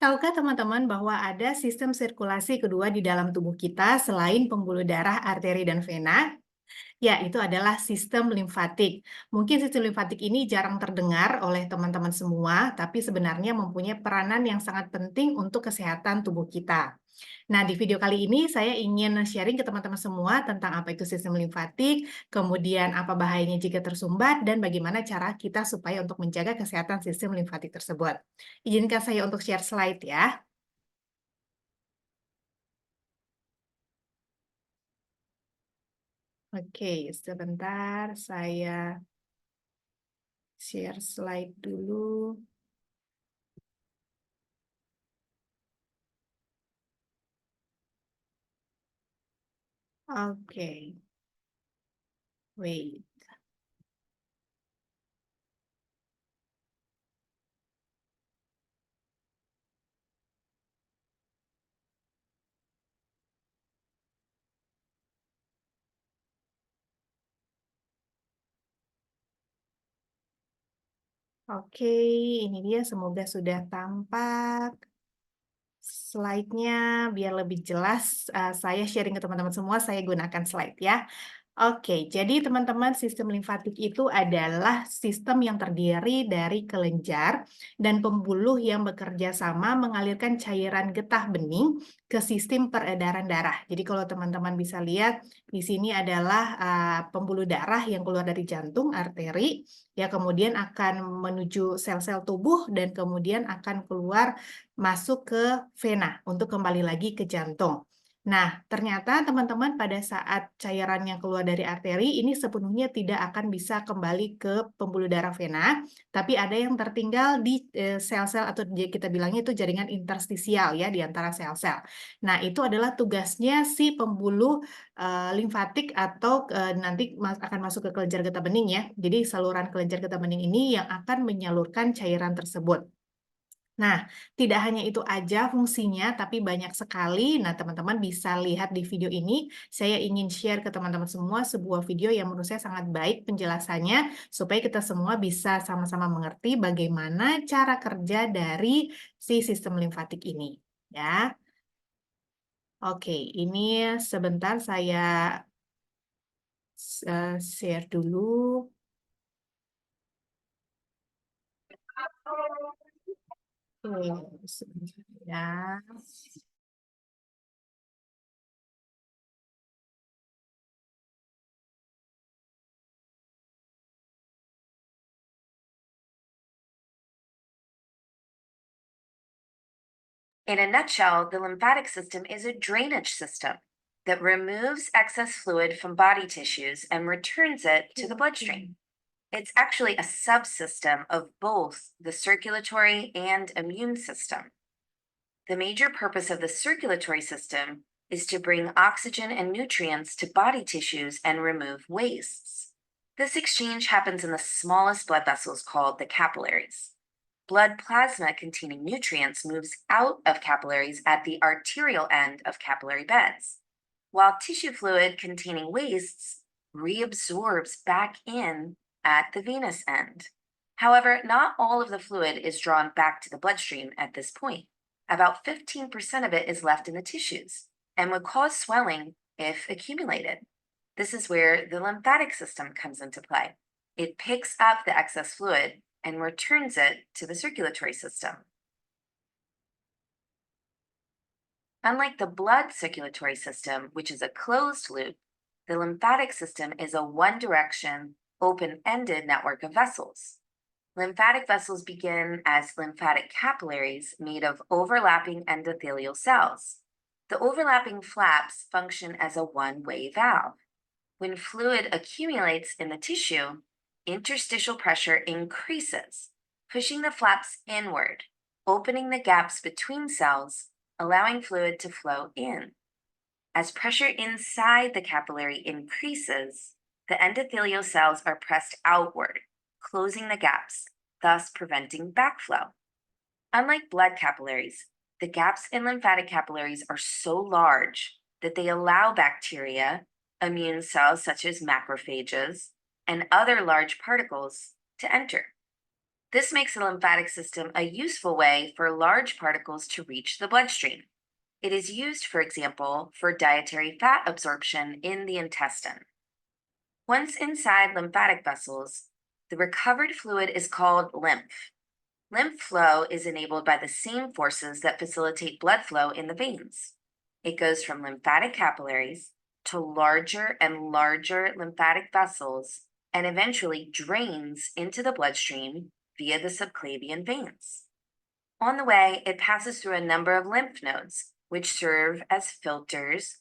Tahukah teman-teman bahwa ada sistem sirkulasi kedua di dalam tubuh kita selain pembuluh darah, arteri, dan vena? Ya, itu adalah sistem limfatik. Mungkin sistem limfatik ini jarang terdengar oleh teman-teman semua, tapi sebenarnya mempunyai peranan yang sangat penting untuk kesehatan tubuh kita. Nah, di video kali ini saya ingin sharing ke teman-teman semua tentang apa itu sistem limfatik, kemudian apa bahayanya jika tersumbat, dan bagaimana cara kita supaya untuk menjaga kesehatan sistem limfatik tersebut. Izinkan saya untuk share slide ya. Oke, sebentar saya share slide dulu. Oke, wait. Oke, ini dia semoga sudah tampak slide-nya biar lebih jelas, saya sharing ke teman-teman semua, saya gunakan slide ya. Oke, jadi teman-teman sistem limfatik itu adalah sistem yang terdiri dari kelenjar dan pembuluh yang bekerja sama mengalirkan cairan getah bening ke sistem peredaran darah. Jadi kalau teman-teman bisa lihat di sini adalah pembuluh darah yang keluar dari jantung, arteri, ya kemudian akan menuju sel-sel tubuh dan kemudian akan keluar masuk ke vena untuk kembali lagi ke jantung. Nah, ternyata teman-teman pada saat cairan yang keluar dari arteri ini sepenuhnya tidak akan bisa kembali ke pembuluh darah vena, tapi ada yang tertinggal di sel-sel atau kita bilangnya itu jaringan interstisial ya di antara sel-sel. Nah, itu adalah tugasnya si pembuluh limfatik atau nanti akan masuk ke kelenjar getah bening ya. Jadi saluran kelenjar getah bening ini yang akan menyalurkan cairan tersebut. Nah, tidak hanya itu aja fungsinya, tapi banyak sekali. Nah, teman-teman bisa lihat di video ini. Saya ingin share ke teman-teman semua sebuah video yang menurut saya sangat baik penjelasannya, supaya kita semua bisa sama-sama mengerti bagaimana cara kerja dari si sistem limfatik ini. Ya, oke, ini sebentar saya share dulu. Oke, sebentar ya. In a nutshell, the lymphatic system is a drainage system that removes excess fluid from body tissues and returns it to the bloodstream. It's actually a subsystem of both the circulatory and immune system. The major purpose of the circulatory system is to bring oxygen and nutrients to body tissues and remove wastes. This exchange happens in the smallest blood vessels called the capillaries. Blood plasma containing nutrients moves out of capillaries at the arterial end of capillary beds, while tissue fluid containing wastes reabsorbs back in at the venous end. However, not all of the fluid is drawn back to the bloodstream at this point. About 15% of it is left in the tissues and would cause swelling if accumulated. This is where the lymphatic system comes into play. It picks up the excess fluid and returns it to the circulatory system. Unlike the blood circulatory system, which is a closed loop, the lymphatic system is a one direction, open ended network of vessels. Lymphatic vessels begin as lymphatic capillaries made of overlapping endothelial cells. The overlapping flaps function as a one way valve. When fluid accumulates in the tissue, interstitial pressure increases, pushing the flaps inward, opening the gaps between cells, allowing fluid to flow in. As pressure inside the capillary increases, the endothelial cells are pressed outward, closing the gaps, thus preventing backflow. Unlike blood capillaries, the gaps in lymphatic capillaries are so large that they allow bacteria, immune cells such as macrophages, and other large particles to enter. This makes the lymphatic system a useful way for large particles to reach the bloodstream. It is used, for example, for dietary fat absorption in the intestine. Once inside lymphatic vessels, the recovered fluid is called lymph. Lymph flow is enabled by the same forces that facilitate blood flow in the veins. It goes from lymphatic capillaries to larger and larger lymphatic vessels and eventually drains into the bloodstream via the subclavian veins. On the way, it passes through a number of lymph nodes, which serve as filters,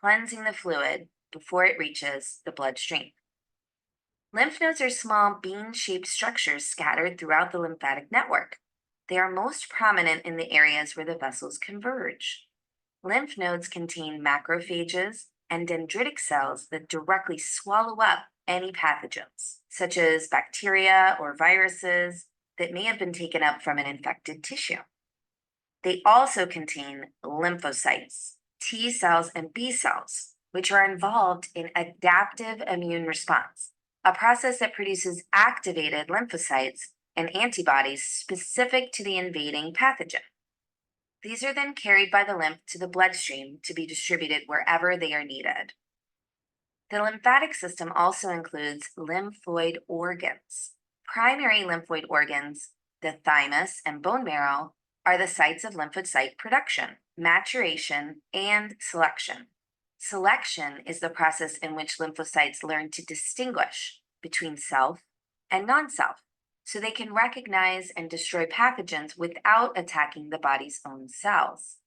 cleansing the fluid before it reaches the bloodstream. Lymph nodes are small bean-shaped structures scattered throughout the lymphatic network. They are most prominent in the areas where the vessels converge. Lymph nodes contain macrophages and dendritic cells that directly swallow up any pathogens, such as bacteria or viruses that may have been taken up from an infected tissue. They also contain lymphocytes, T cells, and B cells, which are involved in adaptive immune response, a process that produces activated lymphocytes and antibodies specific to the invading pathogen. These are then carried by the lymph to the bloodstream to be distributed wherever they are needed. The lymphatic system also includes lymphoid organs. Primary lymphoid organs, the thymus and bone marrow, are the sites of lymphocyte production, maturation, and selection. Selection is the process in which lymphocytes learn to distinguish between self and non self, so they can recognize and destroy pathogens without attacking the body's own cells.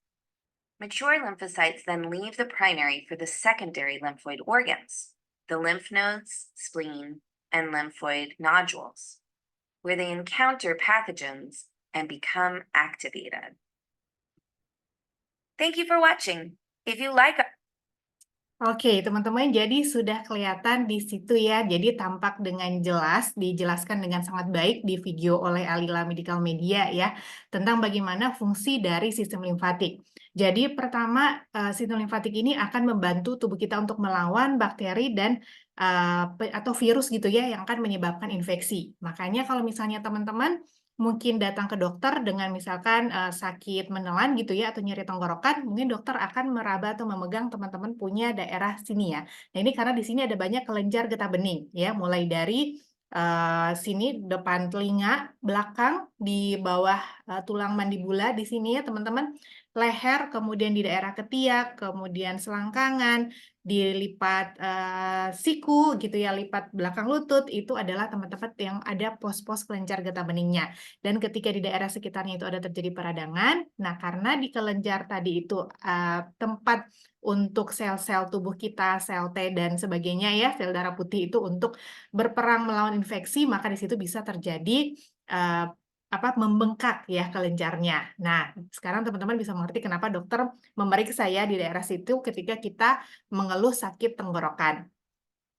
Mature lymphocytes then leave the primary for the secondary lymphoid organs, the lymph nodes, spleen, and lymphoid nodules, where they encounter pathogens and become activated. Thank you for watching. If you like Oke, teman-teman, jadi sudah kelihatan di situ ya. Jadi tampak dengan jelas, dijelaskan dengan sangat baik di video oleh Alila Medical Media ya, tentang bagaimana fungsi dari sistem limfatik. Jadi pertama, sistem limfatik ini akan membantu tubuh kita untuk melawan bakteri dan atau virus gitu ya yang akan menyebabkan infeksi. Makanya kalau misalnya teman-teman mungkin datang ke dokter dengan misalkan, sakit menelan gitu ya atau nyeri tenggorokan, mungkin dokter akan meraba atau memegang teman-teman punya daerah sini ya. Nah ini karena di sini ada banyak kelenjar getah bening ya, mulai dari, sini depan telinga, belakang, di bawah, tulang mandibula di sini ya teman-teman, leher, kemudian di daerah ketiak, kemudian selangkangan, dilipat siku gitu ya, lipat belakang lutut, itu adalah tempat-tempat yang ada pos-pos kelenjar getah beningnya. Dan ketika di daerah sekitarnya itu ada terjadi peradangan, nah karena di kelenjar tadi itu tempat untuk sel-sel tubuh kita, sel T dan sebagainya ya, sel darah putih itu untuk berperang melawan infeksi, maka di situ bisa terjadi membengkak ya kelenjarnya. Nah, sekarang teman-teman bisa mengerti kenapa dokter memeriksa ya di daerah situ ketika kita mengeluh sakit tenggorokan.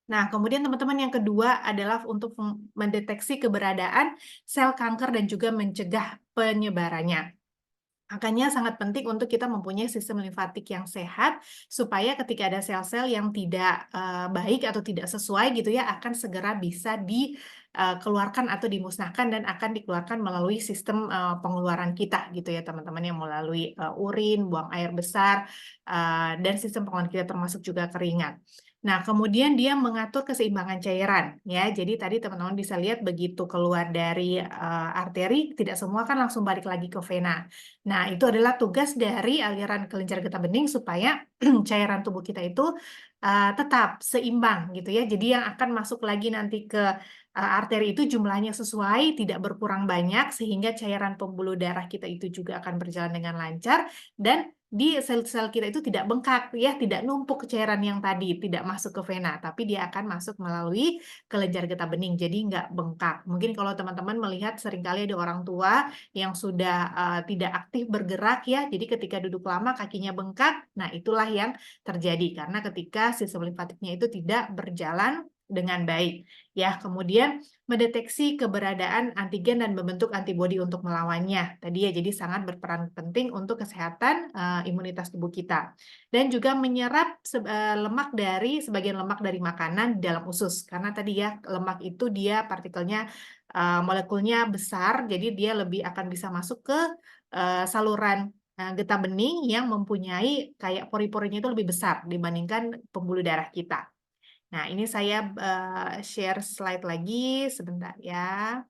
Nah, kemudian teman-teman yang kedua adalah untuk mendeteksi keberadaan sel kanker dan juga mencegah penyebarannya. Makanya sangat penting untuk kita mempunyai sistem limfatik yang sehat, supaya ketika ada sel-sel yang tidak baik atau tidak sesuai gitu ya, akan segera bisa dikeluarkan atau dimusnahkan dan akan dikeluarkan melalui sistem pengeluaran kita gitu ya teman-teman, yang melalui urin, buang air besar, dan sistem pengeluaran kita termasuk juga keringat. Nah, kemudian dia mengatur keseimbangan cairan ya. Jadi tadi teman-teman bisa lihat begitu keluar dari arteri, tidak semua kan langsung balik lagi ke vena. Nah, itu adalah tugas dari aliran kelenjar getah bening supaya cairan tubuh kita itu tetap seimbang gitu ya. Jadi yang akan masuk lagi nanti ke arteri itu jumlahnya sesuai, tidak berkurang banyak sehingga cairan pembuluh darah kita itu juga akan berjalan dengan lancar dan di sel-sel kita itu tidak bengkak ya, tidak numpuk cairan yang tadi, tidak masuk ke vena, tapi dia akan masuk melalui kelenjar getah bening, jadi nggak bengkak. Mungkin kalau teman-teman melihat seringkali ada orang tua yang sudah tidak aktif bergerak ya, jadi ketika duduk lama kakinya bengkak, nah itulah yang terjadi karena ketika sistem limfatiknya itu tidak berjalan dengan baik. Ya, kemudian mendeteksi keberadaan antigen dan membentuk antibodi untuk melawannya. Tadi ya, jadi sangat berperan penting untuk kesehatan imunitas tubuh kita. Dan juga menyerap sebagian lemak dari makanan di dalam usus. Karena tadi ya, lemak itu dia partikelnya molekulnya besar, jadi dia lebih akan bisa masuk ke saluran getah bening yang mempunyai kayak pori-porinya itu lebih besar dibandingkan pembuluh darah kita. Nah, ini saya share slide lagi sebentar ya.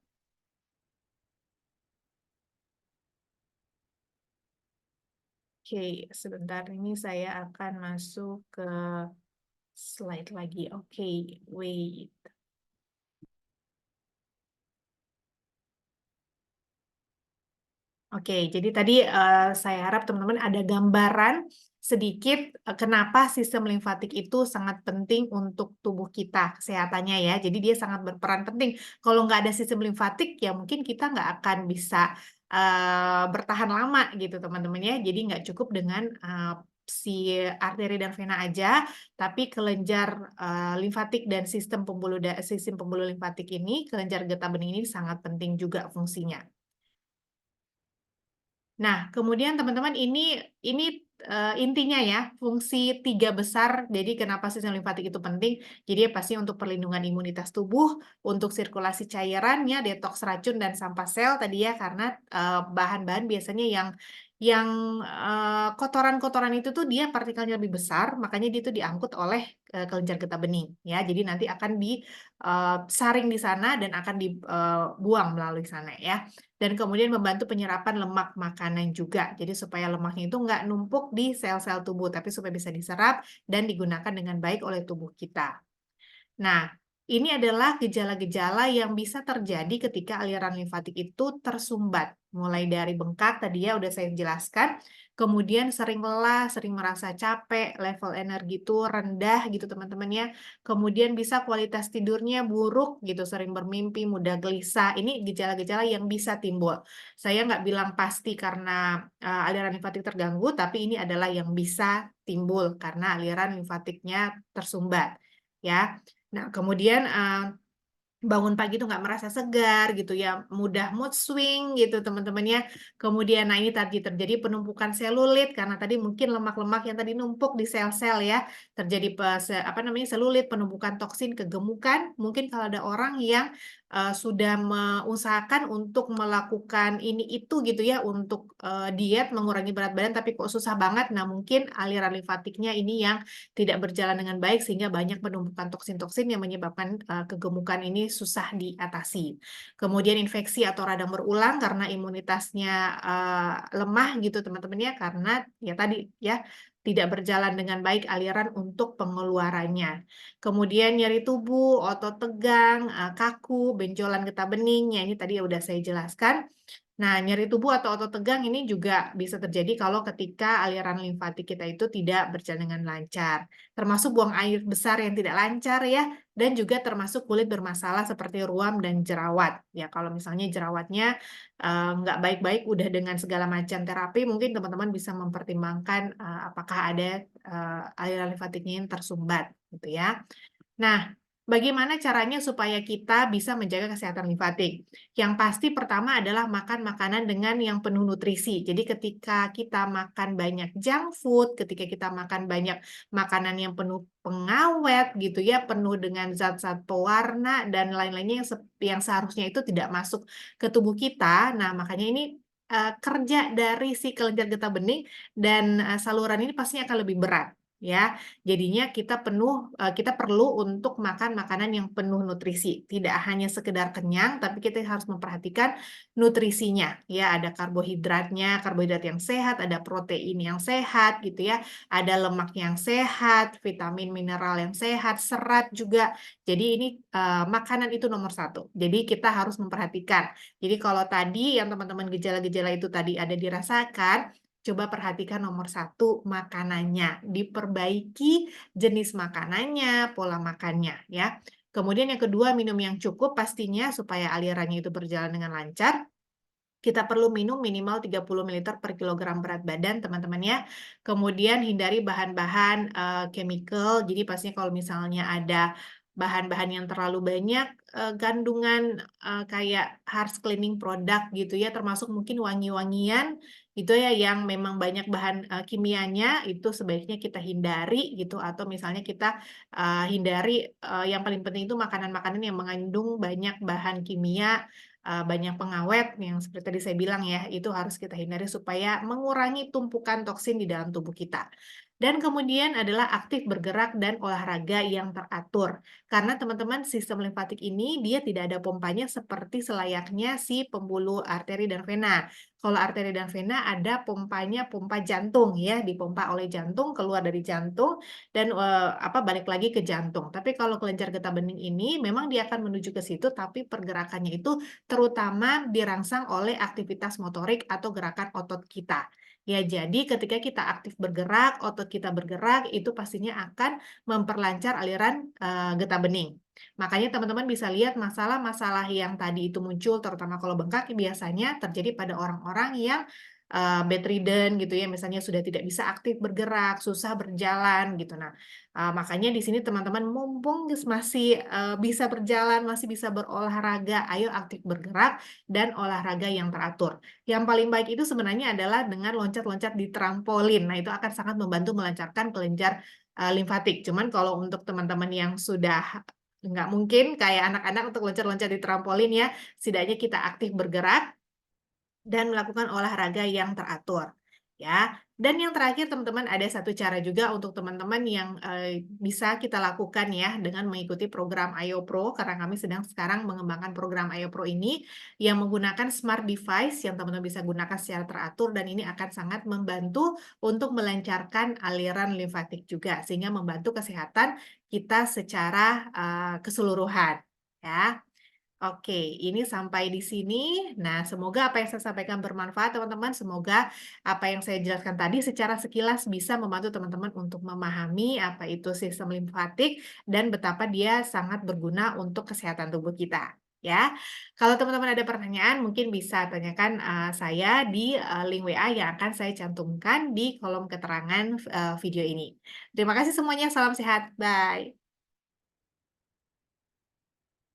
Oke, sebentar ini saya akan masuk ke slide lagi. Oke, wait. Oke, jadi tadi saya harap teman-teman ada gambaran sedikit kenapa sistem limfatik itu sangat penting untuk tubuh kita, kesehatannya ya. Jadi dia sangat berperan penting. Kalau nggak ada sistem limfatik, ya mungkin kita nggak akan bisa bertahan lama gitu teman-teman ya. Jadi nggak cukup dengan si arteri dan vena aja, tapi kelenjar limfatik dan sistem pembuluh limfatik ini, kelenjar getah bening ini sangat penting juga fungsinya. Nah, kemudian teman-teman ini intinya ya, fungsi 3 besar, jadi kenapa sistem limfatik itu penting, jadi ya pasti untuk perlindungan imunitas tubuh, untuk sirkulasi cairannya, detoks racun dan sampah sel tadi ya, karena bahan-bahan biasanya yang kotoran-kotoran itu tuh dia partikelnya lebih besar, makanya dia itu diangkut oleh kelenjar getah bening ya. Jadi nanti akan disaring di sana dan akan dibuang melalui sana ya. Dan kemudian membantu penyerapan lemak makanan juga. Jadi supaya lemaknya itu nggak numpuk di sel-sel tubuh, tapi supaya bisa diserap dan digunakan dengan baik oleh tubuh kita. Nah, ini adalah gejala-gejala yang bisa terjadi ketika aliran limfatik itu tersumbat. Mulai dari bengkak, tadi ya udah saya jelaskan, kemudian sering lelah, sering merasa capek, level energi itu rendah gitu teman-teman ya. Kemudian bisa kualitas tidurnya buruk gitu, sering bermimpi, mudah gelisah. Ini gejala-gejala yang bisa timbul. Saya nggak bilang pasti karena aliran limfatik terganggu, tapi ini adalah yang bisa timbul karena aliran limfatiknya tersumbat. Ya, nah, kemudian, bangun pagi tuh nggak merasa segar gitu ya, mudah mood swing gitu teman-teman ya. Kemudian, nah ini tadi terjadi penumpukan selulit karena tadi mungkin lemak-lemak yang tadi numpuk di sel-sel ya, terjadi selulit, penumpukan toksin, kegemukan. Mungkin kalau ada orang yang, sudah mengusahakan untuk melakukan ini itu gitu ya, untuk, diet, mengurangi berat badan tapi kok susah banget. Nah, mungkin aliran limfatiknya ini yang tidak berjalan dengan baik sehingga banyak penumpukan toksin-toksin yang menyebabkan kegemukan ini susah diatasi. Kemudian infeksi atau radang berulang karena imunitasnya lemah gitu teman-teman ya, karena ya tadi ya tidak berjalan dengan baik aliran untuk pengeluarannya. Kemudian nyeri tubuh, otot tegang, kaku, benjolan getah bening, ya ini tadi udah saya jelaskan. Nah, nyeri tubuh atau otot tegang ini juga bisa terjadi kalau ketika aliran limfatik kita itu tidak berjalan dengan lancar. Termasuk buang air besar yang tidak lancar ya, dan juga termasuk kulit bermasalah seperti ruam dan jerawat. Ya, kalau misalnya jerawatnya nggak baik-baik udah dengan segala macam terapi, mungkin teman-teman bisa mempertimbangkan apakah ada aliran limfatiknya yang tersumbat gitu ya. Nah, bagaimana caranya supaya kita bisa menjaga kesehatan limfatik? Yang pasti pertama adalah makan makanan dengan yang penuh nutrisi. Jadi ketika kita makan banyak junk food, ketika kita makan banyak makanan yang penuh pengawet gitu ya, penuh dengan zat-zat pewarna dan lain-lainnya yang seharusnya itu tidak masuk ke tubuh kita. Nah, makanya ini kerja dari si kelenjar getah bening dan saluran ini pastinya akan lebih berat ya. Jadinya kita perlu untuk makan makanan yang penuh nutrisi. Tidak hanya sekedar kenyang, tapi kita harus memperhatikan nutrisinya. Ya, ada karbohidratnya, karbohidrat yang sehat, ada protein yang sehat gitu ya, ada lemak yang sehat, vitamin mineral yang sehat, serat juga. Jadi ini makanan itu nomor satu. Jadi kita harus memperhatikan. Jadi kalau tadi yang teman-teman gejala-gejala itu tadi ada dirasakan, coba perhatikan nomor satu makanannya, diperbaiki jenis makanannya, pola makannya ya. Kemudian yang kedua minum yang cukup pastinya supaya alirannya itu berjalan dengan lancar. Kita perlu minum minimal 30 ml per kilogram berat badan teman-teman ya. Kemudian hindari bahan-bahan chemical, jadi pastinya kalau misalnya ada bahan-bahan yang terlalu banyak, kandungan, kayak harsh cleaning product gitu ya, termasuk mungkin wangi-wangian gitu ya, yang memang banyak bahan, kimianya, itu sebaiknya kita hindari gitu, atau misalnya kita, hindari, yang paling penting itu makanan-makanan yang mengandung banyak bahan kimia, banyak pengawet yang seperti tadi saya bilang ya, itu harus kita hindari supaya mengurangi tumpukan toksin di dalam tubuh kita. Dan kemudian adalah aktif bergerak dan olahraga yang teratur. Karena teman-teman sistem limfatik ini dia tidak ada pompanya seperti selayaknya si pembuluh arteri dan vena. Kalau arteri dan vena ada pompanya, pompa jantung ya, dipompa oleh jantung, keluar dari jantung dan, balik lagi ke jantung. Tapi kalau kelenjar getah bening ini memang dia akan menuju ke situ, tapi pergerakannya itu terutama dirangsang oleh aktivitas motorik atau gerakan otot kita. Ya, jadi ketika kita aktif bergerak, otot kita bergerak, itu pastinya akan memperlancar aliran, getah bening. Makanya teman-teman bisa lihat masalah-masalah yang tadi itu muncul, terutama kalau bengkak, biasanya terjadi pada orang-orang yang, bedridden gitu ya, misalnya sudah tidak bisa aktif bergerak, susah berjalan gitu. Nah, makanya di sini teman-teman mumpung masih, bisa berjalan, masih bisa berolahraga, ayo aktif bergerak dan olahraga yang teratur. Yang paling baik itu sebenarnya adalah dengan loncat-loncat di trampolin. Nah, itu akan sangat membantu melancarkan kelenjar, limfatik. Cuman kalau untuk teman-teman yang sudah nggak mungkin kayak anak-anak untuk loncat-loncat di trampolin ya, setidaknya kita aktif bergerak dan melakukan olahraga yang teratur, ya. Dan yang terakhir teman-teman ada satu cara juga untuk teman-teman yang, bisa kita lakukan ya dengan mengikuti program Ayo Pro, karena kami sedang sekarang mengembangkan program Ayo Pro ini yang menggunakan smart device yang teman-teman bisa gunakan secara teratur dan ini akan sangat membantu untuk melancarkan aliran limfatik juga, sehingga membantu kesehatan kita secara, keseluruhan, ya. Oke, ini sampai di sini. Nah, semoga apa yang saya sampaikan bermanfaat, teman-teman. Semoga apa yang saya jelaskan tadi secara sekilas bisa membantu teman-teman untuk memahami apa itu sistem limfatik dan betapa dia sangat berguna untuk kesehatan tubuh kita. Ya, kalau teman-teman ada pertanyaan, mungkin bisa tanyakan saya di link WA yang akan saya cantumkan di kolom keterangan video ini. Terima kasih semuanya, salam sehat, bye.